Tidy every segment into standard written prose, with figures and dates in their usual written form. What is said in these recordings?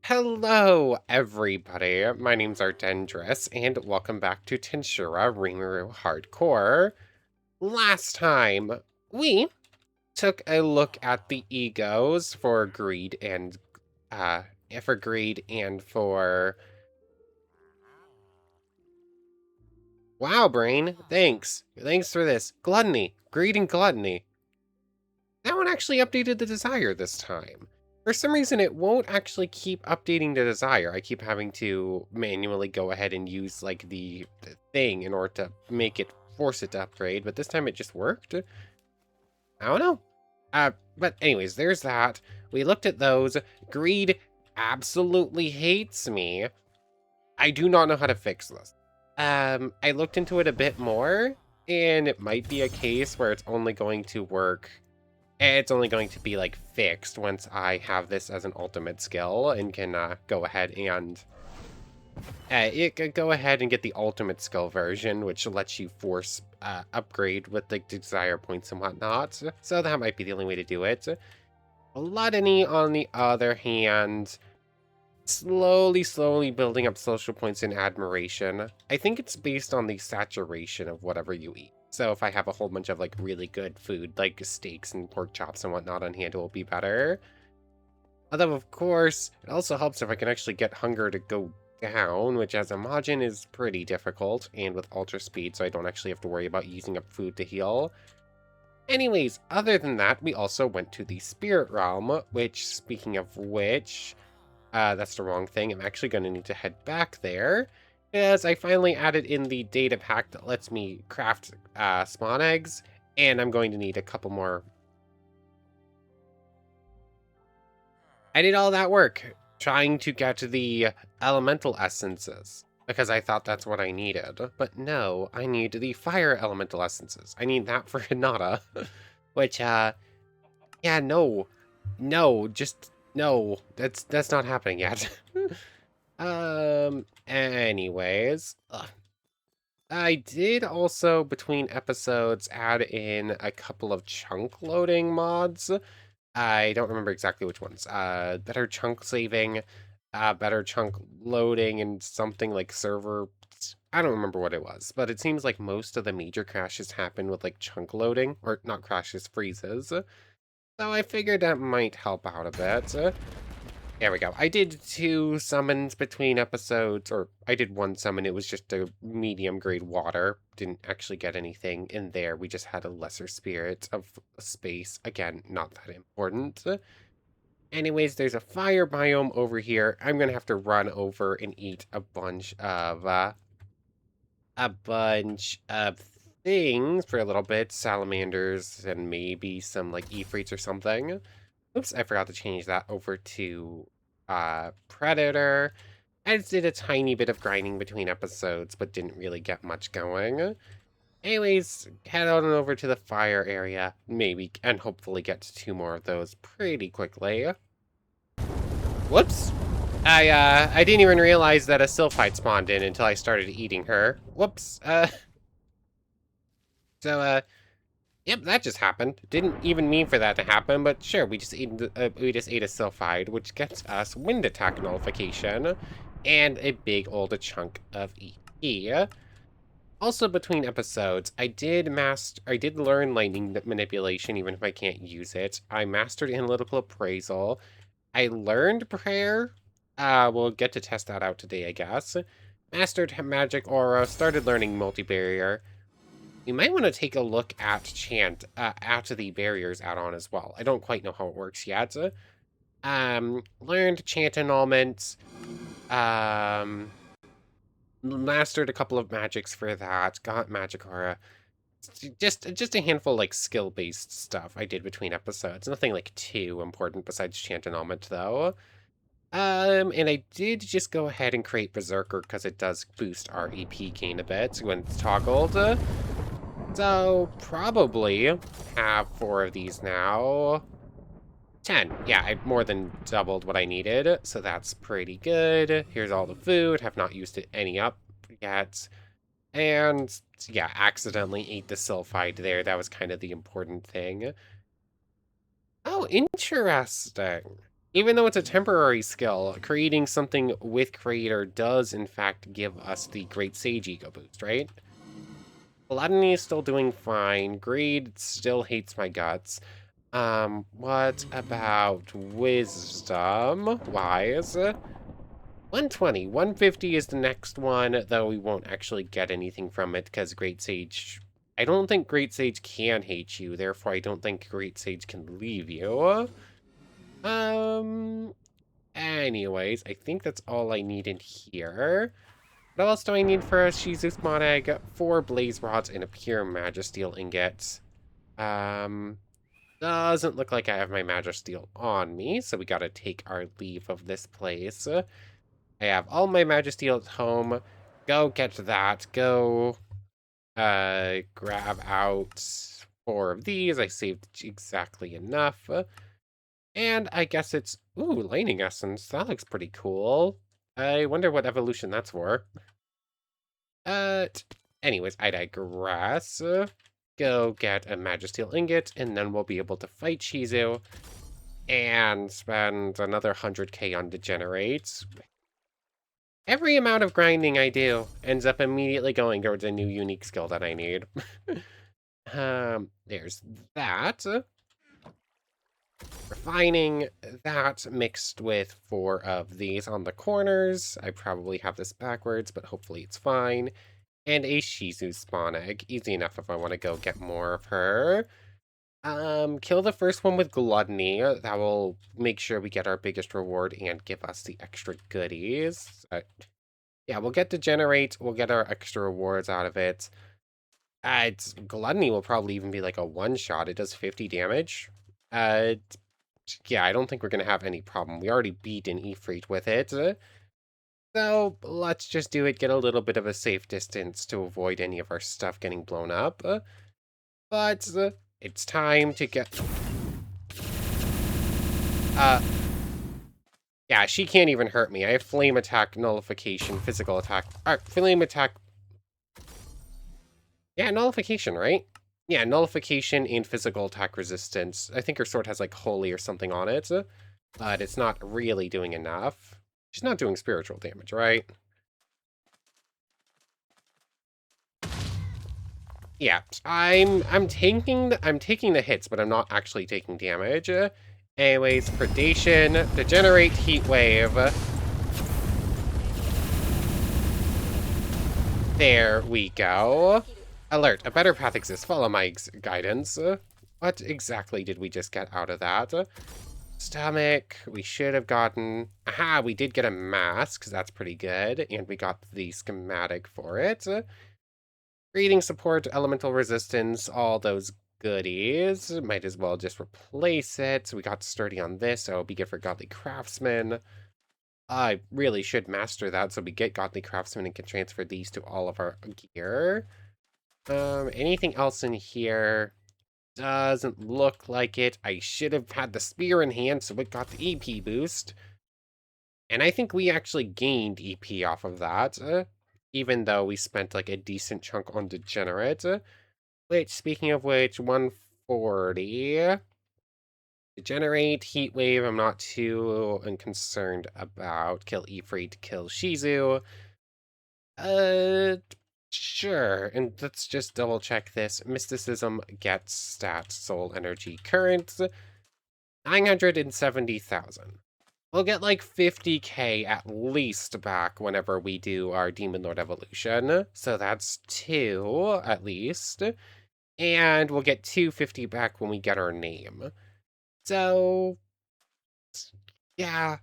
Hello, everybody. My name's Ardendris, and welcome back to Tensura Rimuru Hardcore. Last time, we took a look at the egos for greed and, for greed and for... Wow, brain, thanks. Thanks for this. Gluttony. Greed and gluttony. That one actually updated the desire this time. For some reason, it won't actually keep updating the desire. I keep having to manually go ahead and use, like, the thing in order to make it, force it to upgrade, but this time it just worked? I don't know. But anyways, there's that. We looked at those. Greed absolutely hates me. I do not know how to fix this. I looked into it a bit more, and it might be a case where it's only going to work. It's only going to be, like, fixed once I have this as an ultimate skill and can go ahead and get the ultimate skill version, which lets you force upgrade with the desire points and whatnot. So that might be the only way to do it. Gluttony, on the other hand, slowly building up social points and admiration. I think it's based on the saturation of whatever you eat. So if I have a whole bunch of, like, really good food, like steaks and pork chops and whatnot on hand, it will be better. Although, of course, it also helps if I can actually get hunger to go down, which as a Majin is pretty difficult, and with ultra speed, so I don't actually have to worry about using up food to heal. Anyways, other than that, we also went to the Spirit Realm, which, speaking of which, that's the wrong thing. I'm actually going to need to head back there, as I finally added in the data pack that lets me craft spawn eggs, and I'm going to need a couple more. I did all that work trying to get the elemental essences, because I thought that's what I needed. But no, I need the fire elemental essences. I need that for Hinata, which, yeah, no, just no, that's not happening yet. Anyways, I did also, between episodes, add in a couple of chunk loading mods. I don't remember exactly which ones. Better chunk saving, better chunk loading, and something like server. I don't remember what it was, but it seems like most of the major crashes happen with, like, chunk loading, or not crashes, freezes. So I figured that might help out a bit. There we go. I did 2 summons between episodes, or I did 1 summon. It was just a medium grade water. Didn't actually get anything in there. We just had a lesser spirit of space. Again, not that important. Anyways, there's a fire biome over here. I'm gonna have to run over and eat a bunch of things for a little bit. Salamanders and maybe some, like, Ifrits or something. Oops, I forgot to change that over to Predator. I just did a tiny bit of grinding between episodes, but didn't really get much going. Anyways, head on over to the fire area, maybe, and hopefully get to 2 more of those pretty quickly. Whoops. I didn't even realize that a sylphide spawned in until I started eating her. Whoops. Yep, that just happened. Didn't even mean for that to happen, but sure, we just ate a sylphide, which gets us wind attack nullification and a big old chunk of EP. Also, between episodes, I did learn lightning manipulation, even if I can't use it. I mastered analytical appraisal. I learned prayer. We'll get to test that out today, I guess. Mastered magic aura. Started learning multi-barrier. We might want to take a look at chant, at the barriers add-on as well. I don't quite know how it works yet. Learned chant annulment. Mastered a couple of magics for that. Got magic aura. Just a handful, like, skill-based stuff I did between episodes. Nothing, like, too important besides chant annulment, though. And I did just go ahead and create Berserker because it does boost our EP gain a bit when it's toggled. So, probably have 4 of these now. 10. Yeah, I more than doubled what I needed, so that's pretty good. Here's all the food. Have not used it any up yet. And, yeah, accidentally ate the sylphide there. That was kind of the important thing. Oh, interesting. Even though it's a temporary skill, creating something with Creator does, in fact, give us the Great Sage Ego boost, right? Gluttony is still doing fine. Greed still hates my guts. What about Wisdom? Wise? 120. 150 is the next one, though we won't actually get anything from it because Great Sage... I don't think Great Sage can hate you, therefore I don't think Great Sage can leave you. Anyways, I think that's all I need in here. What else do I need for a Shizu's Mod Egg? 4 Blaze Rods and a Pure Magisteel Ingot. Doesn't look like I have my Magisteel on me, so we gotta take our leave of this place. I have all my Magisteel at home. Go get that. Go grab out 4 of these. I saved exactly enough. And I guess it's... Ooh, Lightning Essence. That looks pretty cool. I wonder what evolution that's for. Anyways, I digress. Go get a Magisteel Ingot, and then we'll be able to fight Shizu. And spend another 100k on Degenerate. Every amount of grinding I do ends up immediately going towards a new unique skill that I need. There's that. Refining that mixed with 4 of these on the corners. I probably have this backwards, but hopefully it's fine. And a Shizu spawn egg. Easy enough if I want to go get more of her. Kill the first one with Gluttony. That will make sure we get our biggest reward and give us the extra goodies. Yeah, we'll get Degenerate. We'll get our extra rewards out of it. Gluttony will probably even be like a one-shot. It does 50 damage. Yeah, I don't think we're going to have any problem. We already beat an Ifrit with it. So let's just do it, get a little bit of a safe distance to avoid any of our stuff getting blown up. But it's time to get... Yeah, she can't even hurt me. I have Flame Attack, Nullification, Physical Attack. Flame Attack... Yeah, Nullification, right? Yeah, Nullification and Physical Attack Resistance. I think her sword has, like, Holy or something on it. But it's not really doing enough. She's not doing spiritual damage, right? Yeah, I'm taking the hits, but I'm not actually taking damage. Anyways, Predation, Degenerate, Heat Wave. There we go. Alert, a better path exists. Follow my guidance. What exactly did we just get out of that? Stomach, we should have gotten... Aha, we did get a mask, that's pretty good. And we got the schematic for it. Breathing support, elemental resistance, all those goodies. Might as well just replace it. So we got sturdy on this, so it'll be good for Godly Craftsman. I really should master that, so we get Godly Craftsman and can transfer these to all of our gear. Anything else in here? Doesn't look like it. I should have had the spear in hand, so it got the EP boost. And I think we actually gained EP off of that, even though we spent like a decent chunk on Degenerate. Which, speaking of which, 140. Degenerate, Heat Wave, I'm not too unconcerned about. Kill Ifrit, kill Shizu. Sure, and let's just double check this. Mysticism gets stats, soul energy currents, 970,000. We'll get like 50k at least back whenever we do our Demon Lord evolution. So that's 2 at least. And we'll get 250 back when we get our name. So yeah,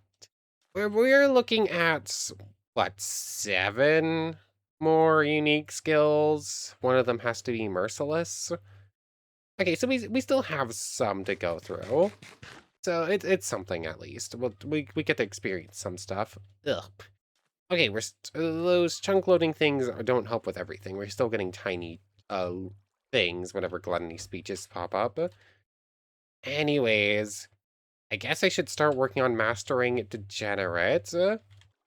we're looking at what, 7 more unique skills. One of them has to be merciless. Okay, so we still have some to go through. So it's something at least. Well, we get to experience some stuff. Ugh. Okay, those chunk loading things don't help with everything. We're still getting tiny things whenever gluttony speeches pop up. Anyways, I guess I should start working on mastering Degenerate.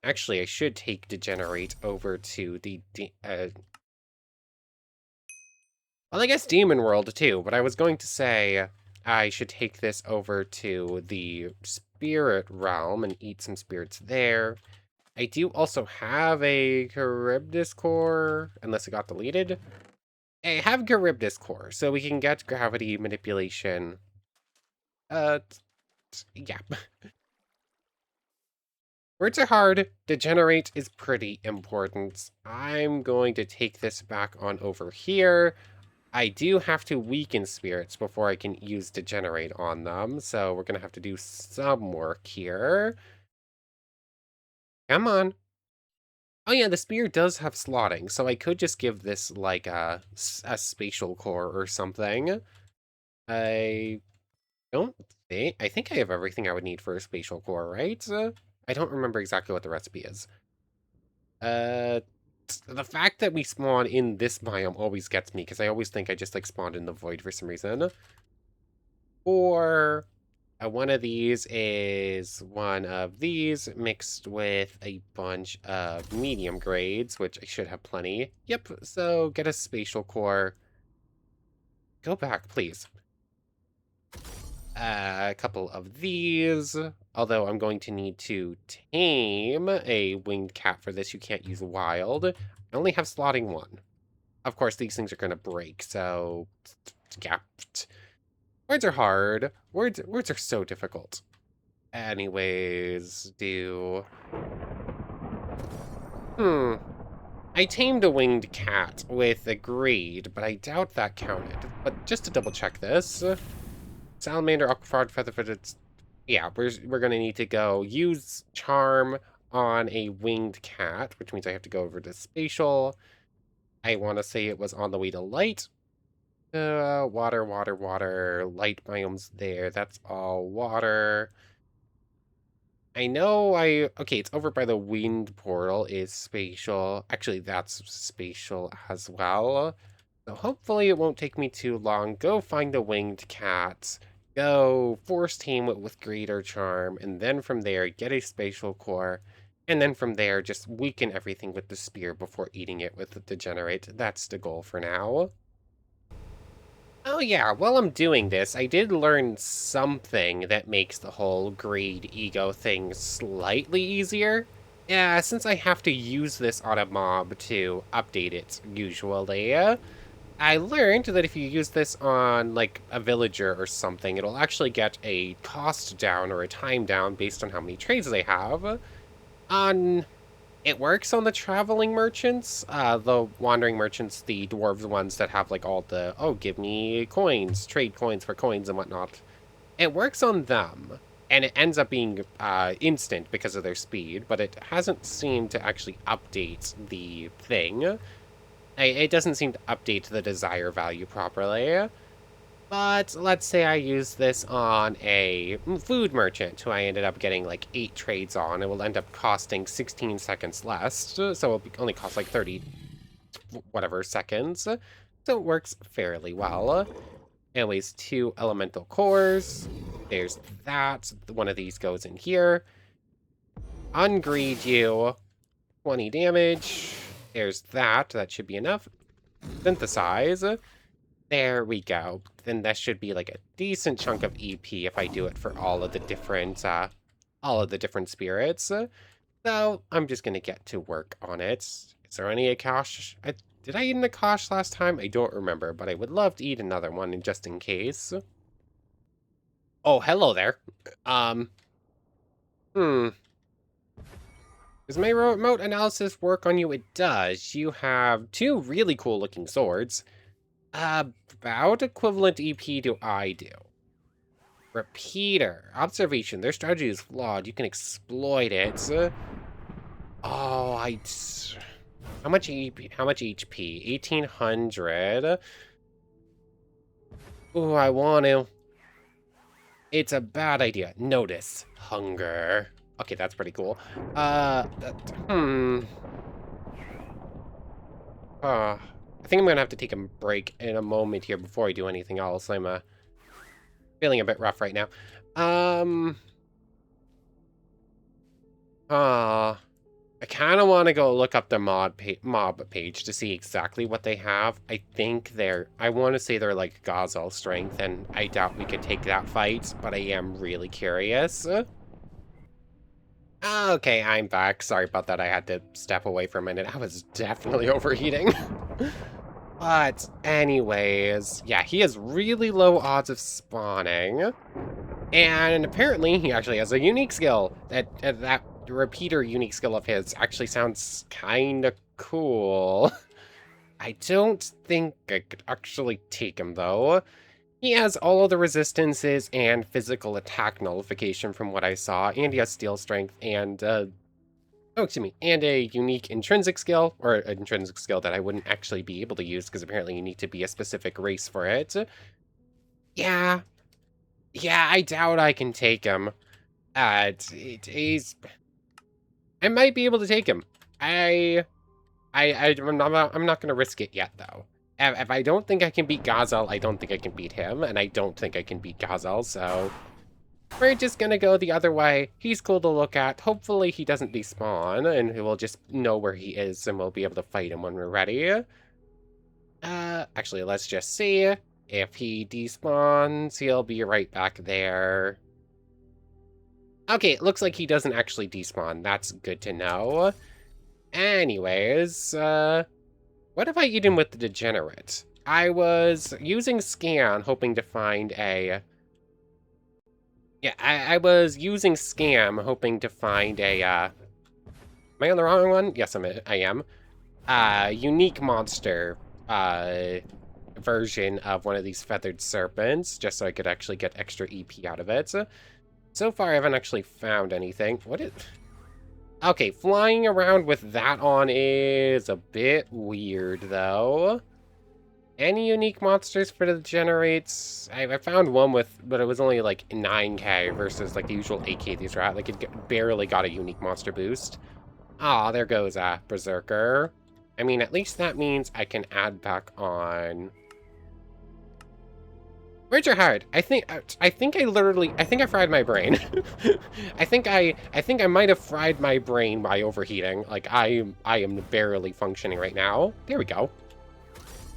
Actually, I should take Degenerate over to the... well, I guess Demon World, too, but I was going to say... I should take this over to the spirit realm and eat some spirits there. I do also have a Charybdis core, unless it got deleted. I have Charybdis core, so we can get gravity manipulation. Yeah. Words are hard. Degenerate is pretty important. I'm going to take this back on over here. I do have to weaken spirits before I can use Degenerate on them, so we're going to have to do some work here. Come on. Oh yeah, the spear does have slotting, so I could just give this like a spatial core or something. I don't I think I have everything I would need for a spatial core, right? I don't remember exactly what the recipe is. Uh, the fact that we spawn in this biome always gets me, because I always think I just like spawned in the void for some reason. Or one of these is one of these mixed with a bunch of medium grades, which I should have plenty. Yep, so get a spatial core. Go back, please. A couple of these, although I'm going to need to tame a winged cat for this. You can't use wild. I only have slotting one. Of course, these things are going to break, so yeah. Words are hard. Words are so difficult. Anyways, I tamed a winged cat with a greed, but I doubt that counted. But just to double check this, salamander, aquafrog, featherfooted. Yeah, we're gonna need to go use charm on a winged cat, which means I have to go over to spatial. I want to say it was on the way to light. Water, water, water. Light biomes there. That's all water. I know okay, it's over by the wind portal is spatial. Actually, that's spatial as well. So hopefully it won't take me too long. Go find the winged cat. Go force tame it with greater charm. And then from there, get a spatial core. And then from there, just weaken everything with the spear before eating it with the Degenerate. That's the goal for now. Oh yeah, while I'm doing this, I did learn something that makes the whole greed ego thing slightly easier. Yeah, since I have to use this on a mob to update it usually, I learned that if you use this on like a villager or something, it'll actually get a cost down or a time down based on how many trades they have. On It works on the traveling merchants, the wandering merchants, the dwarves ones that have like all the, oh, give me coins, trade coins for coins and whatnot. It works on them, and it ends up being instant because of their speed, but it hasn't seemed to actually update the thing. It doesn't seem to update the desire value properly. But let's say I use this on a food merchant who I ended up getting like 8 trades on. It will end up costing 16 seconds less, so it'll only cost like 30 whatever seconds. So it works fairly well. Anyways, 2 elemental cores. There's that. One of these goes in here. Ungreed you. 20 damage. There's that. That should be enough. Synthesize. There we go. Then that should be like a decent chunk of EP if I do it for all of the different spirits. So I'm just gonna get to work on it. Is there any Akash? Did I eat an Akash last time? I don't remember, but I would love to eat another one just in case. Oh, hello there. Hmm. Does my remote analysis work on you? It does. You have 2 really cool looking swords. About equivalent EP to I do. Repeater. Observation. Their strategy is flawed. You can exploit it. Oh, how much EP? How much HP? 1800. Ooh, I want to. It's a bad idea. Notice. Hunger. Okay, that's pretty cool. I think I'm gonna have to take a break in a moment here before I do anything else. I'm feeling a bit rough right now. A kind of want to go look up the mob page to see exactly what they have. I want to say they're like Gazelle strength, and I doubt we could take that fight, but I am really curious. Okay, I'm back. Sorry about that. I had to step away for a minute. I was definitely overheating. But anyways, yeah, he has really low odds of spawning. And apparently he actually has a unique skill. That repeater unique skill of his actually sounds kind of cool. I don't think I could actually take him, though. He has all of the resistances and physical attack nullification from what I saw, and he has steel strength and, and a unique intrinsic skill, or an intrinsic skill that I wouldn't actually be able to use, because apparently you need to be a specific race for it. Yeah, I doubt I can take him. I might be able to take him. I'm not going to risk it yet, though. If I don't think I can beat Gazelle, I don't think I can beat him, and I don't think I can beat Gazelle, so we're just going to go the other way. He's cool to look at. Hopefully he doesn't despawn, and we'll just know where he is, and we'll be able to fight him when we're ready. Actually, let's just see. If he despawns, he'll be right back there. Okay, it looks like he doesn't actually despawn. That's good to know. Anyways, what if I eat him with the Degenerate? I was using Scan, hoping to find a... Yeah, I was using Scam, hoping to find a, Am I on the wrong one? Yes, I am. Unique monster, version of one of these feathered serpents, just so I could actually get extra EP out of it. So far, I haven't actually found anything. Okay, flying around with that on is a bit weird, though. Any unique monsters for the Degenerates? I found one but it was only like 9k versus like the usual 8k these are at. Like it barely got a unique monster boost. Ah, there goes Berserker. I mean, at least that means I can add back on... Words are hard. I think I fried my brain. I think I might have fried my brain by overheating. Like I am barely functioning right now. There we go.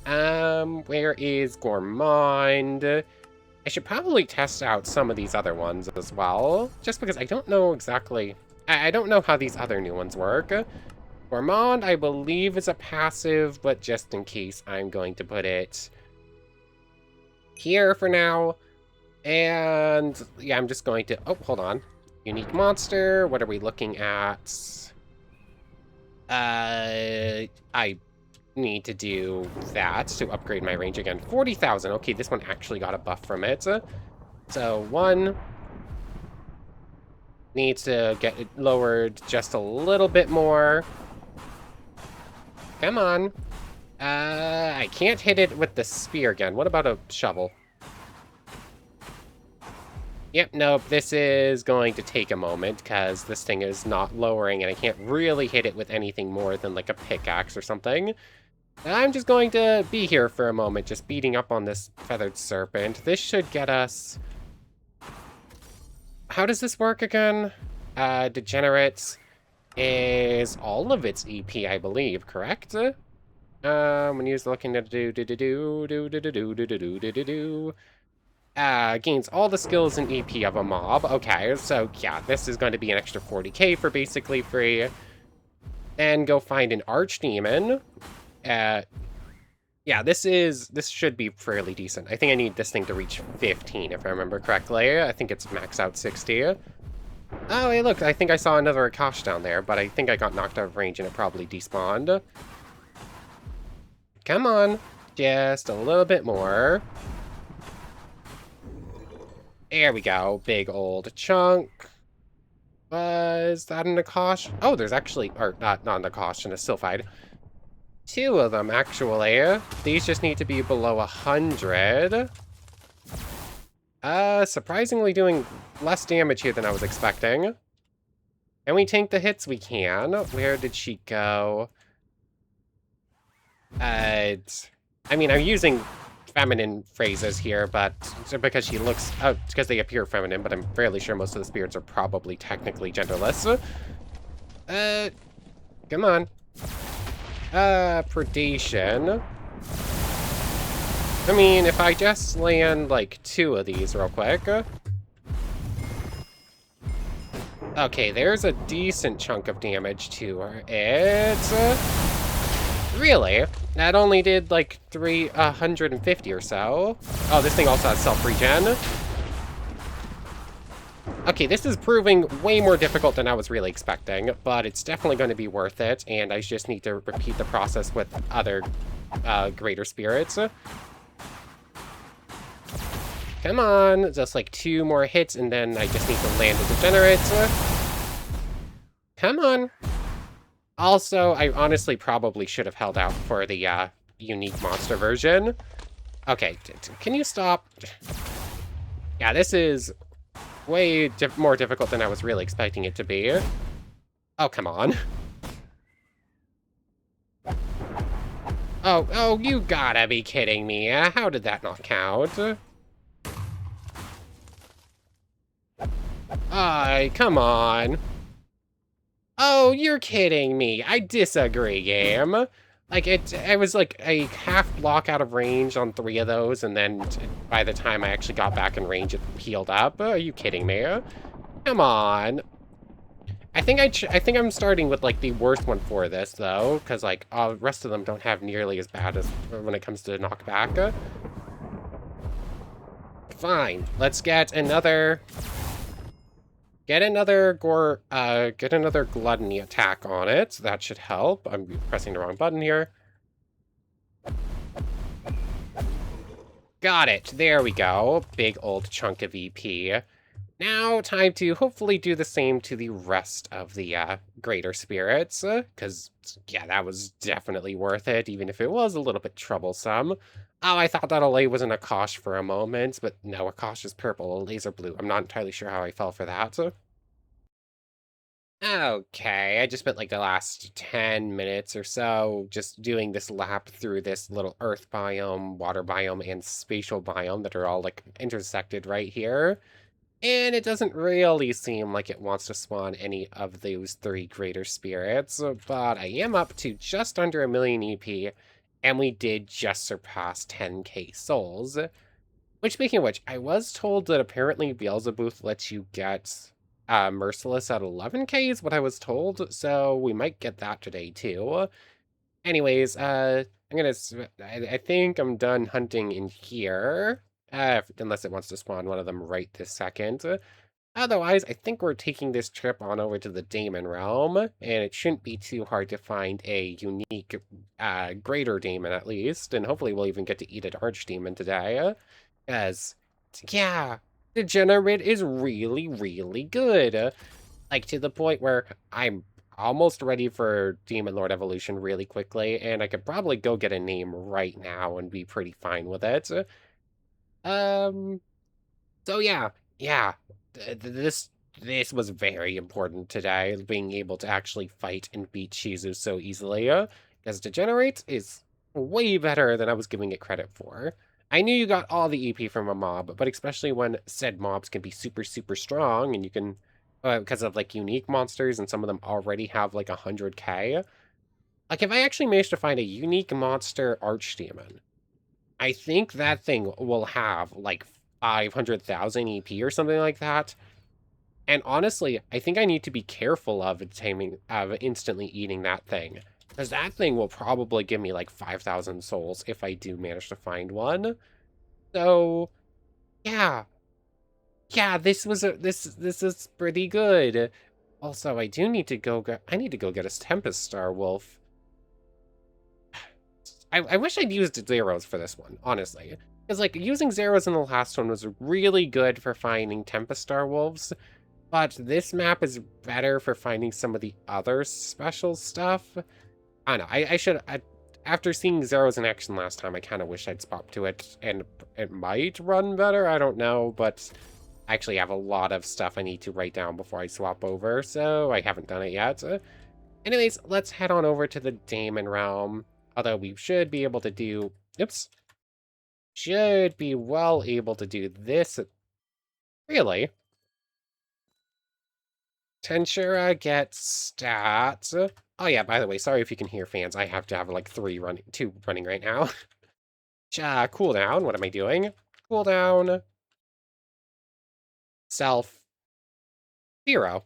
Where is Gourmand? I should probably test out some of these other ones as well, just because I don't know exactly. I don't know how these other new ones work. Gourmand, I believe, is a passive, but just in case, I'm going to put it here for now. And yeah, I'm just going to, oh, hold on. Unique monster, what are we looking at? I need to do that to upgrade my range again. 40,000, okay, this one actually got a buff from it. So one needs to get it lowered just a little bit more. Come on. I can't hit it with the spear again. What about a shovel? Yep, nope, this is going to take a moment because this thing is not lowering and I can't really hit it with anything more than like a pickaxe or something. I'm just going to be here for a moment, just beating up on this feathered serpent. This should get us... How does this work again? Degenerate is all of its EP, I believe, correct? When you looking to gains all the skills and EP of a mob. Okay, so yeah, this is going to be an extra 40k for basically free. Then go find an archdemon. Yeah, this should be fairly decent. I think I need this thing to reach 15, if I remember correctly. I think it's max out 60. Oh, hey, look, I think I saw another Akash down there, but I think I got knocked out of range and it probably despawned. Come on, just a little bit more. There we go, big old chunk. Was that an Akash? Oh, there's actually, or not an Akash, and a Sylphide. Two of them, actually. These just need to be below 100. Surprisingly doing less damage here than I was expecting. Can we tank the hits? We can. Where did she go? I mean, I'm using feminine phrases here, but because she looks, because they appear feminine, but I'm fairly sure most of the spirits are probably technically genderless. Come on. Predation. I mean, if I just land, like, 2 of these real quick. Okay, there's a decent chunk of damage to it. Really? That only did, like, 350 or so. Oh, this thing also has self-regen. Okay, this is proving way more difficult than I was really expecting, but it's definitely going to be worth it, and I just need to repeat the process with other greater spirits. Come on, just like 2 more hits, and then I just need to land the Degenerate. Come on. Also, I honestly probably should have held out for the unique monster version. Okay, can you stop? Yeah, this is way more difficult than I was really expecting it to be. Oh, come on. Oh, you gotta be kidding me. How did that not count? Come on. Oh, you're kidding me. I disagree, game. Like, I was like a half block out of range on 3 of those, and then by the time I actually got back in range, it healed up. Are you kidding me? Come on. I think I'm starting with, like, the worst one for this, though, because, like, the rest of them don't have nearly as bad as when it comes to knockback. Fine. Let's get another... Get another gluttony attack on it. That should help. I'm pressing the wrong button here. Got it. There we go. Big old chunk of EP. Now, time to hopefully do the same to the rest of the greater spirits, because, yeah, that was definitely worth it, even if it was a little bit troublesome. Oh, I thought that Olay was an Akash for a moment, but no, Akash is purple, laser blue. I'm not entirely sure how I fell for that. Okay, I just spent like the last 10 minutes or so just doing this lap through this little earth biome, water biome, and spatial biome that are all like intersected right here. And it doesn't really seem like it wants to spawn any of those 3 greater spirits, but I am up to just under 1,000,000 EP, and we did just surpass 10k souls. Which, speaking of which, I was told that apparently Beelzebub lets you get Merciless at 11k is what I was told, so we might get that today too. Anyways, I think I'm done hunting in here, unless it wants to spawn one of them right this second. Otherwise, I think we're taking this trip on over to the Daemon Realm, and it shouldn't be too hard to find a unique, greater Daemon at least, and hopefully we'll even get to eat an Archdemon today. Because, yeah, Degenerate is really, really good. Like, to the point where I'm almost ready for Demon Lord Evolution really quickly, and I could probably go get a name right now and be pretty fine with it. Um, so yeah, this was very important today, being able to actually fight and beat Shizu so easily, because Degenerate is way better than I was giving it credit for. I knew you got all the EP from a mob, but especially when said mobs can be super, super strong, and you can, because of, like, unique monsters, and some of them already have, like, 100k. Like, if I actually managed to find a unique monster Archdemon, I think that thing will have, like, 500,000 EP or something like that. And honestly, I think I need to be careful of instantly eating that thing. Because that thing will probably give me like 5,000 souls if I do manage to find one. So, yeah. Yeah, this is pretty good. Also, I do need to go get a Tempest Star Wolf. I wish I'd used zeros for this one, honestly. Because, like, using zeros in the last one was really good for finding Tempest Star Wolves. But this map is better for finding some of the other special stuff. I don't know. After seeing zeros in action last time, I kind of wish I'd swapped to it, and it might run better. I don't know, but I actually have a lot of stuff I need to write down before I swap over, so I haven't done it yet. Anyways, let's head on over to the Daemon Realm. Although we should be able to do... Oops. Should be well able to do this. Really? Tensura gets stats. Oh yeah, by the way, sorry if you can hear fans. I have to have like two running right now. Cooldown, what am I doing? Cooldown, self, 0.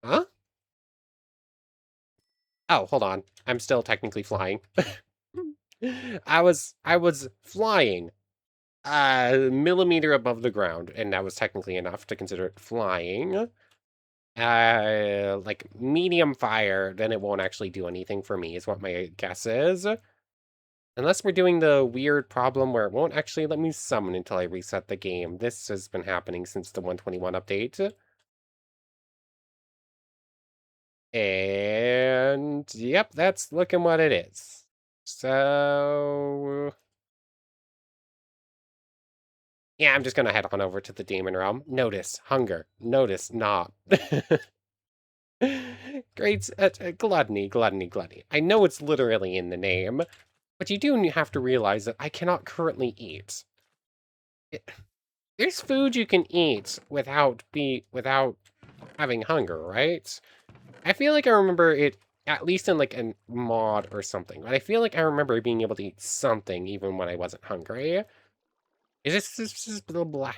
Huh? Oh, hold on. I'm still technically flying. I was flying a millimeter above the ground, and that was technically enough to consider it flying. Like medium fire, then it won't actually do anything for me, is what my guess is. Unless we're doing the weird problem where it won't actually let me summon until I reset the game. This has been happening since the 121 update. And yep, that's looking what it is. So yeah, I'm just gonna head on over to the demon realm. Notice hunger. Notice not. Great gluttony, gluttony, gluttony. I know it's literally in the name, but you do have to realize that I cannot currently eat. There's food you can eat without having hunger, right? I feel like I remember it at least in like a mod or something. But I feel like I remember being able to eat something even when I wasn't hungry. Blah, blah.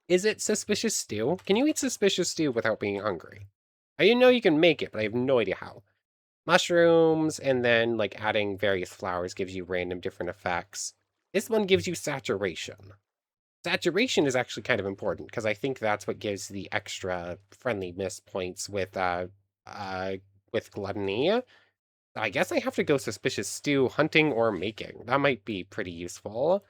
Is it suspicious stew? Can you eat suspicious stew without being hungry? I know you can make it, but I have no idea how. Mushrooms, and then like adding various flowers gives you random different effects. This one gives you saturation. Saturation is actually kind of important because I think that's what gives the extra friendliness points uh with gluttony. I guess I have to go suspicious stew, hunting, or making. That might be pretty useful.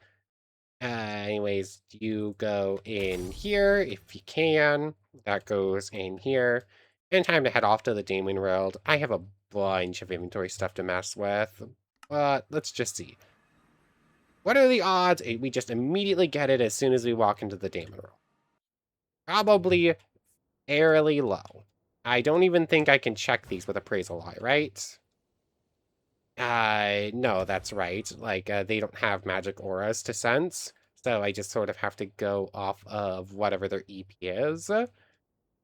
Anyways, you go in here if you can. That goes in here. And time to head off to the Demon World. I have a bunch of inventory stuff to mess with. But let's just see. What are the odds we just immediately get it as soon as we walk into the Demon World? Probably fairly low. I don't even think I can check these with Appraisal Eye, right? No, that's right. Like, they don't have magic auras to sense, so I just sort of have to go off of whatever their EP is.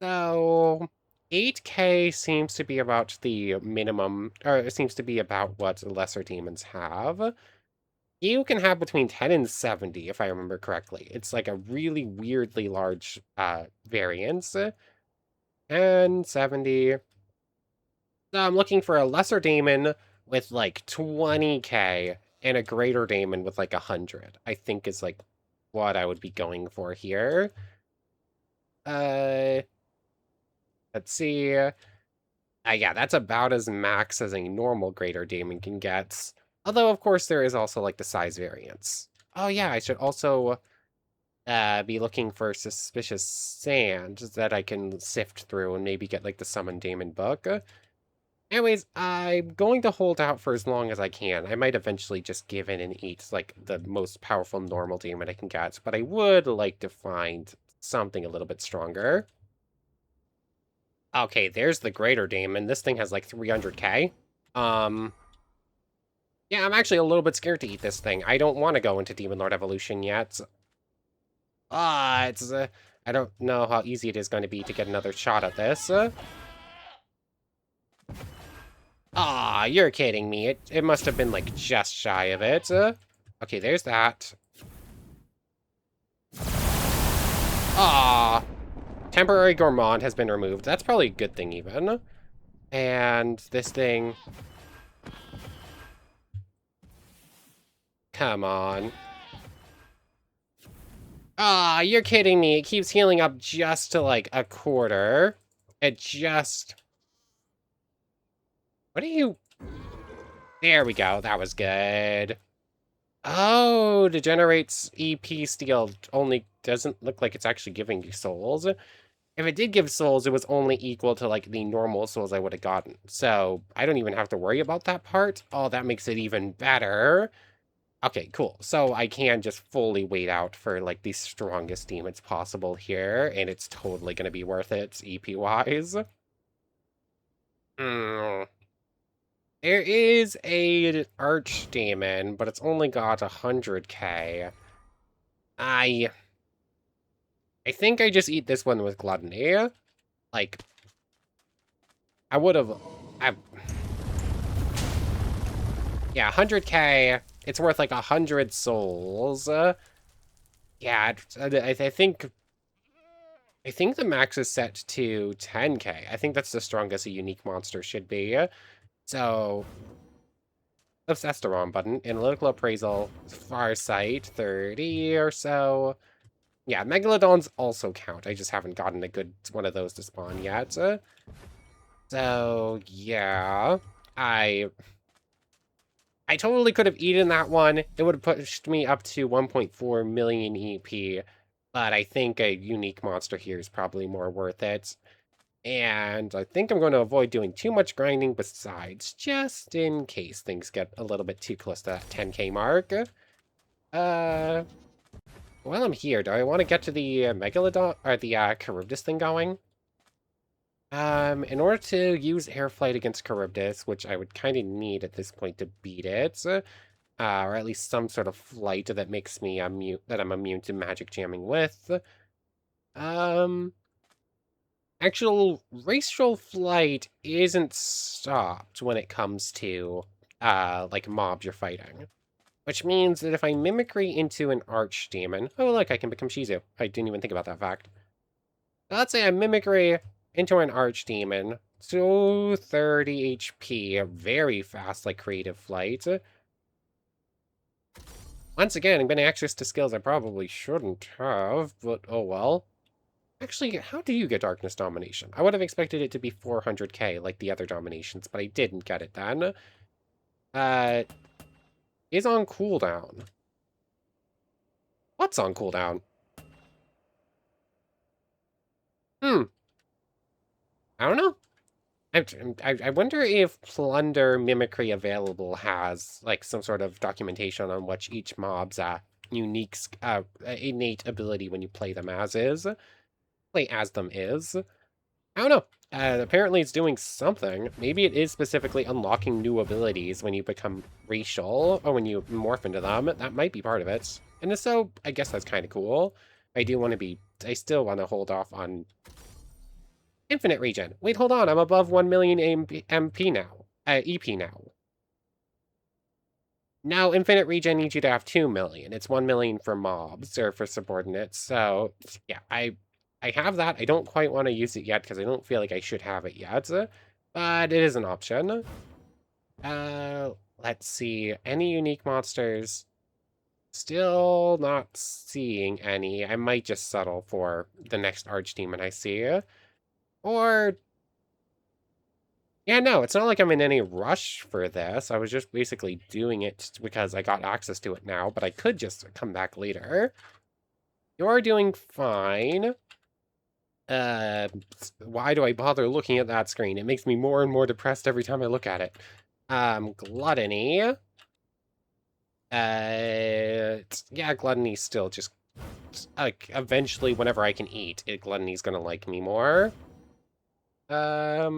So, 8k seems to be about the minimum, or it seems to be about what lesser demons have. You can have between 10 and 70, if I remember correctly. It's like a really weirdly large variance. And 70. So I'm looking for a lesser demon with like 20k and a greater demon with like 100. I think is like what I would be going for here. Uh, let's see. Yeah, that's about as max as a normal greater demon can get. Although, of course, there is also like the size variance. Oh yeah, I should also be looking for suspicious sand that I can sift through and maybe get like the summon demon book. Anyways, I'm going to hold out for as long as I can. I might eventually just give in and eat, like, the most powerful normal demon I can get, but I would like to find something a little bit stronger. Okay, there's the greater demon. This thing has, like, 300k. Yeah, I'm actually a little bit scared to eat this thing. I don't want to go into Demon Lord Evolution yet. I don't know how easy it is going to be to get another shot at this. You're kidding me. It must have been, like, just shy of it. Okay, there's that. Ah, temporary gourmand has been removed. That's probably a good thing, even. And this thing... Come on. You're kidding me. It keeps healing up just to, like, a quarter. It just... What are you... There we go. That was good. Oh, Degenerate's EP steal only doesn't look like it's actually giving you souls. If it did give souls, it was only equal to, like, the normal souls I would have gotten. So, I don't even have to worry about that part. Oh, that makes it even better. Okay, cool. So, I can just fully wait out for, like, the strongest demons possible here, and it's totally going to be worth it, EP-wise. Hmm. There is a archdemon, but it's only got 100k. I I think I just eat this one with Gluttony. Like, I would have... Yeah, 100k. It's worth like 100 souls. Yeah, I think... I think the max is set to 10k. I think that's the strongest a unique monster should be. So... Oops, that's the wrong button. Analytical Appraisal, Farsight, 30 or so. Yeah, Megalodons also count. I just haven't gotten a good one of those to spawn yet. So, yeah. I totally could have eaten that one. It would have pushed me up to 1.4 million EP. But I think a unique monster here is probably more worth it. And I think I'm going to avoid doing too much grinding besides, just in case things get a little bit too close to that 10k mark. While I'm here, do I want to get to the Megalodon, or the Charybdis thing going? In order to use air flight against Charybdis, which I would kind of need at this point to beat it, or at least some sort of flight that makes me that I'm immune to magic jamming with. Actual racial flight isn't stopped when it comes to, like mobs you're fighting. Which means that if I mimicry into an archdemon... Oh, look, I can become Shizu. I didn't even think about that fact. Let's say I mimicry into an archdemon. So 30 HP, very fast, like creative flight. Once again, I'm getting access to skills I probably shouldn't have, but oh well. Actually, how do you get Darkness Domination? I would have expected it to be 400k like the other dominations, but I didn't get it then. Is on cooldown. What's on cooldown? I don't know. I wonder if Plunder Mimicry Available has, like, some sort of documentation on what each mob's unique, innate ability when you play them as is. Play as them is. I don't know. Apparently it's doing something. Maybe it is specifically unlocking new abilities when you become racial, or when you morph into them. That might be part of it. And if so, I guess that's kind of cool. I still want to hold off on infinite regen. Wait, hold on. I'm above 1 million MP now. EP now. Now, infinite regen needs you to have 2 million. It's 1 million for mobs, or for subordinates. So, yeah, I have that. I don't quite want to use it yet, because I don't feel like I should have it yet. But it is an option. Let's see. Any unique monsters? Still not seeing any. I might just settle for the next archdemon I see. Or... Yeah, no, it's not like I'm in any rush for this. I was just basically doing it because I got access to it now, but I could just come back later. You're doing fine. Why do I bother looking at that screen? It makes me more and more depressed every time I look at it. Gluttony. Yeah, Gluttony's still just... Like, eventually, whenever I can eat, Gluttony's gonna like me more. Yeah,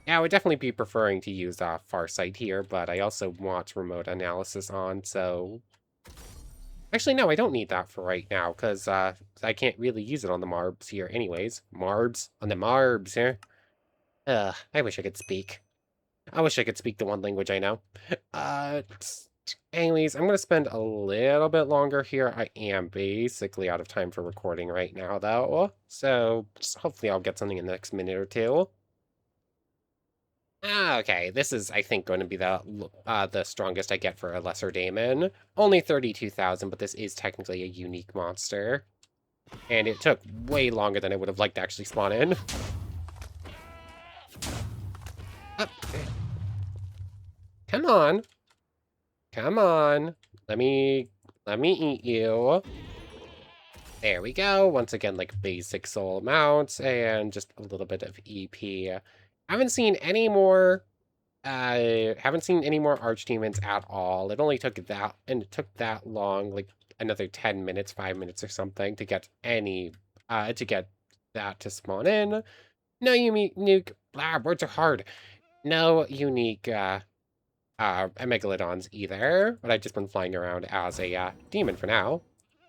I would definitely be preferring to use Farsight here, but I also want remote analysis on, so... Actually, no, I don't need that for right now, because I can't really use it on the Marbs here anyways. Marbs? On the Marbs here? I wish I could speak. I wish I could speak the one language I know. Anyways, I'm going to spend a little bit longer here. I am basically out of time for recording right now, though. So, hopefully I'll get something in the next minute or two. Okay, this is, I think, going to be the strongest I get for a lesser daemon. Only 32,000, but this is technically a unique monster. And it took way longer than I would have liked to actually spawn in. Come on. Come on. Let me eat you. There we go. Once again, like basic soul amounts and just a little bit of EP. Haven't seen any more archdemons at all. It only took that, and it took that long, like another 10 minutes, 5 minutes or something to get that to spawn in. No unique, words are hard. No unique, megalodons either, but I've just been flying around as a, demon for now.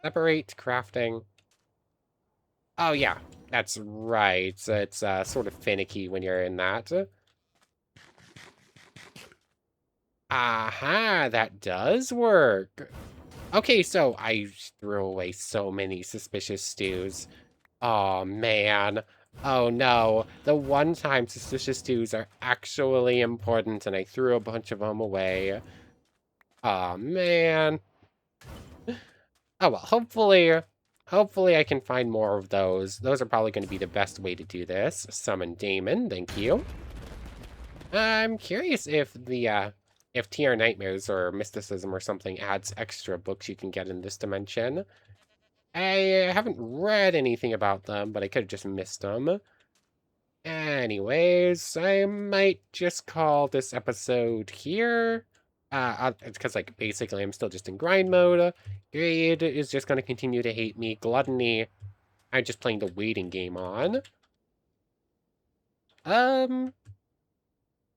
Separate, crafting. Oh, yeah, that's right. It's sort of finicky when you're in that. Aha, that does work. Okay, so I threw away so many suspicious stews. Oh, man. Oh, no. The one time suspicious stews are actually important, and I threw a bunch of them away. Oh, man. Oh, well, hopefully I can find more of those. Those are probably going to be the best way to do this. Summon Damon, thank you. I'm curious if TR Nightmares or Mysticism or something adds extra books you can get in this dimension. I haven't read anything about them, but I could have just missed them. Anyways, I might just call this episode here. It's because, like, basically I'm still just in grind mode. Greed is just going to continue to hate me. Gluttony, I'm just playing the waiting game on. Um,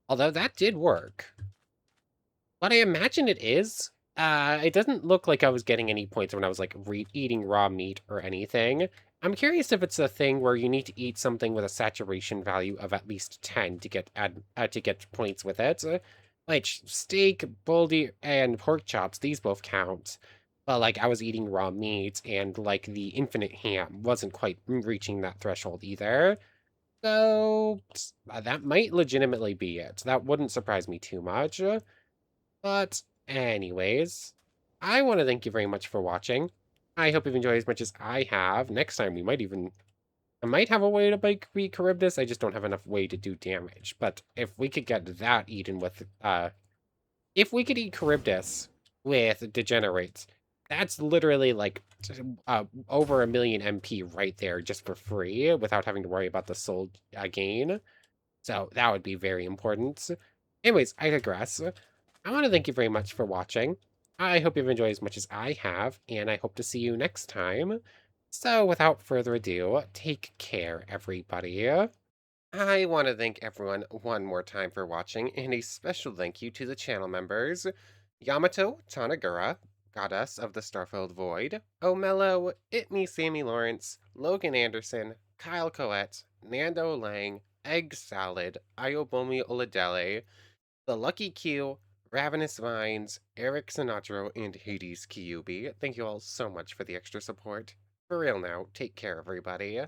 although that did work. What I imagine it is, it doesn't look like I was getting any points when I was like eating raw meat or anything. I'm curious if it's a thing where you need to eat something with a saturation value of at least 10 to get points with it. Like steak, buldy, and pork chops, these both count. But like I was eating raw meat and like the infinite ham wasn't quite reaching that threshold either. So that might legitimately be it. That wouldn't surprise me too much. But anyways, I want to thank you very much for watching. I hope you've enjoyed as much as I have. Next time we might even I might have a way to beat Charybdis. I just don't have enough way to do damage. But if we could get that eaten with if we could eat Charybdis with Degenerate, that's literally like over 1,000,000 MP right there just for free without having to worry about the soul gain. So that would be very important. Anyways, I digress. I want to thank you very much for watching. I hope you've enjoyed as much as I have, and I hope to see you next time. So without further ado, take care, everybody. I want to thank everyone one more time for watching, and a special thank you to the channel members Yamato Tanagura, Goddess of the Starfilled Void, Omello, It Me Sammy Lawrence, Logan Anderson, Kyle Coette, Nando Lang, Egg Salad, Ayobomi Oladele, The Lucky Q, Ravenous Vines, Eric Sinatro, and Hades Kyubi. Thank you all so much for the extra support. For real now, take care, everybody.